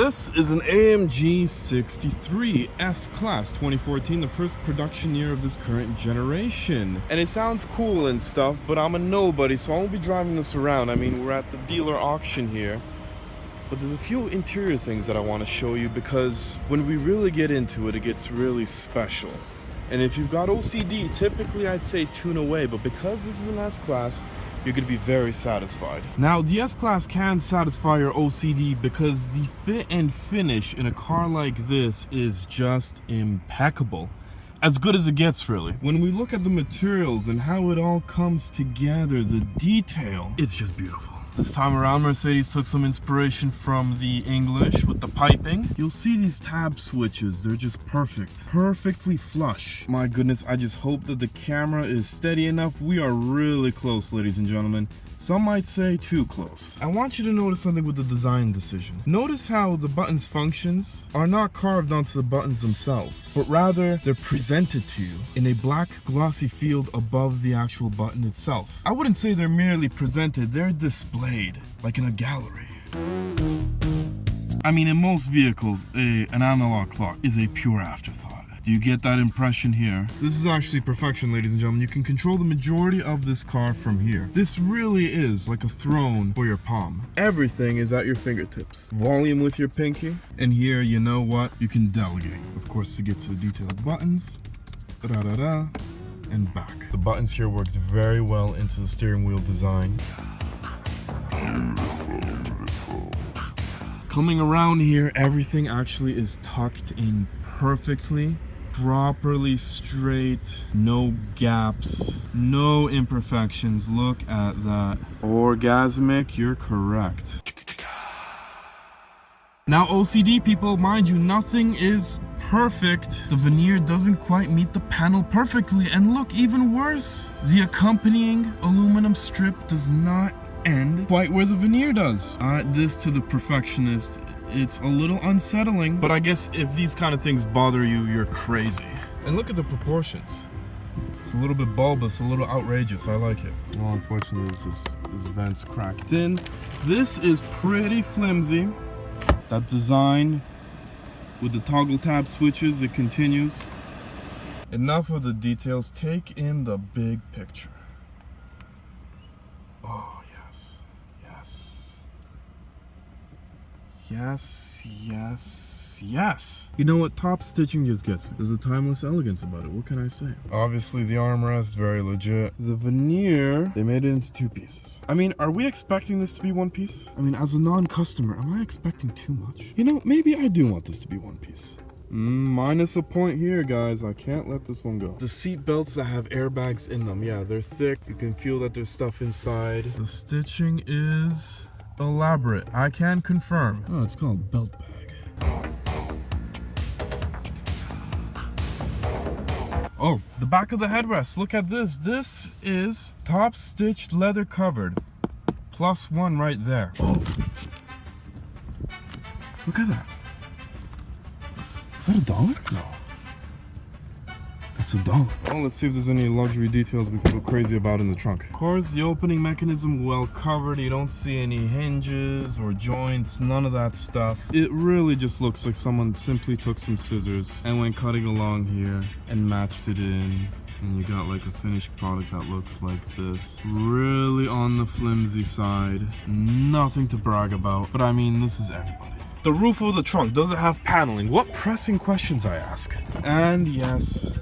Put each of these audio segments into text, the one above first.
This is an AMG 63 S-Class 2014, the first production year of this current generation. And it sounds cool and stuff, but I'm a nobody, so I won't be driving this around. I mean, we're at the dealer auction here. But there's a few interior things that I want to show you because when we really get into it, it gets really special. And if you've got OCD, typically I'd say tune away, but because this is an S-Class, you're going to be very satisfied. Now, the S-Class can satisfy your OCD because the fit and finish in a car like this is just impeccable. As good as it gets, really. When we look at the materials and how it all comes together, the detail, it's just beautiful. This time around, Mercedes took some inspiration from the English with the piping. You'll see these tab switches, they're just perfect. Perfectly flush. My goodness, I just hope that the camera is steady enough. We are really close, ladies and gentlemen. Some might say too close. I want you to notice something with the design decision. Notice how the buttons' functions are not carved onto the buttons themselves, but rather they're presented to you in a black glossy field above the actual button itself. I wouldn't say they're merely presented, they're displayed like in a gallery. I mean, in most vehicles, an analog clock is a pure afterthought. Do you get that impression here? This is actually perfection, ladies and gentlemen. You can control the majority of this car from here. This really is like a throne for your palm. Everything is at your fingertips. Volume with your pinky. And here, you know what? You can delegate. Of course, to get to the detailed buttons. And back. The buttons here worked very well into the steering wheel design. Coming around here, everything actually is tucked in perfectly. Properly straight, no gaps, no imperfections. Look at that. Orgasmic, you're correct. Now, OCD people, mind you, nothing is perfect. The veneer doesn't quite meet the panel perfectly, and look, even worse, the accompanying aluminum strip does not end quite where the veneer does. This to the perfectionist, it's a little unsettling, but I guess if these kind of things bother you, you're crazy. And look at the proportions. It's a little bit bulbous, a little outrageous. I like it. Well, unfortunately, this vent's cracked in. This is pretty flimsy. That design with the toggle tab switches, it continues. Enough of the details. Take in the big picture. Oh, Yes, yes, yes. You know what? Top stitching just gets me. There's a timeless elegance about it. What can I say? Obviously, the armrest, very legit. The veneer, they made it into two pieces. I mean, are we expecting this to be one piece? I mean, as a non-customer, am I expecting too much? You know, maybe I do want this to be one piece. Minus a point here, guys. I can't let this one go. The seat belts that have airbags in them, yeah, they're thick. You can feel that there's stuff inside. The stitching is elaborate. I can confirm. Oh, it's called belt bag. Oh, the back of the headrest. Look at this. This is top stitched leather covered. +1 right there. Oh, look at that. Is that $1? No. It's $1. Well, let's see if there's any luxury details we can go crazy about in the trunk. Of course, the opening mechanism well covered. You don't see any hinges or joints, none of that stuff. It really just looks like someone simply took some scissors and went cutting along here and matched it in. And you got like a finished product that looks like this. Really on the flimsy side. Nothing to brag about. But I mean, this is everybody. The roof of the trunk, does it have paneling? What pressing questions, I ask. And yes,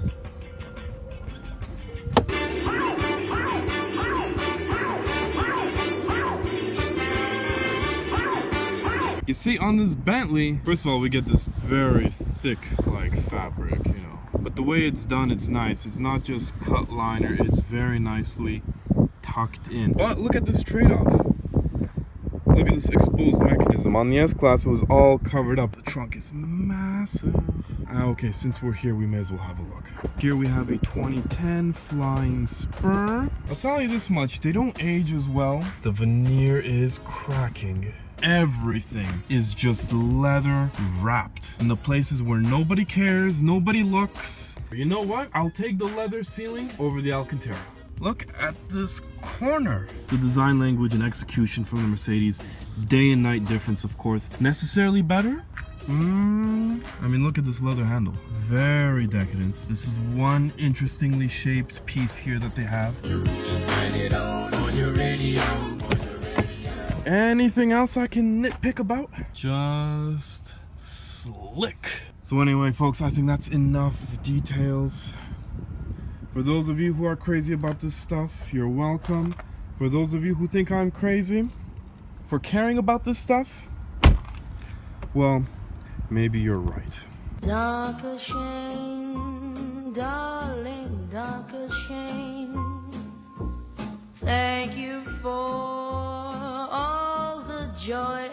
you see, on this Bentley, first of all, we get this very thick, like, fabric, you know. But the way it's done, it's nice. It's not just cut liner, it's very nicely tucked in. But look at this trade-off. Look at this exposed mechanism. On the S-Class, it was all covered up. The trunk is massive. Okay, since we're here, we may as well have a look. Here we have a 2010 Flying Spur. I'll tell you this much, they don't age as well. The veneer is cracking. Everything is just leather wrapped in the places where nobody cares, nobody looks. You know what? I'll take the leather ceiling over the Alcantara. Look at this corner. The design language and execution from the Mercedes, day and night difference, of course. Necessarily better? I mean, look at this leather handle. Very decadent. This is one interestingly shaped piece here that they have. Anything else I can nitpick about? Just slick. So anyway, folks, I think that's enough details. For those of you who are crazy about this stuff, you're welcome. For those of you who think I'm crazy for caring about this stuff, well, maybe you're right. Danke Schoen, darling, Danke Schoen. Thank you for all the joy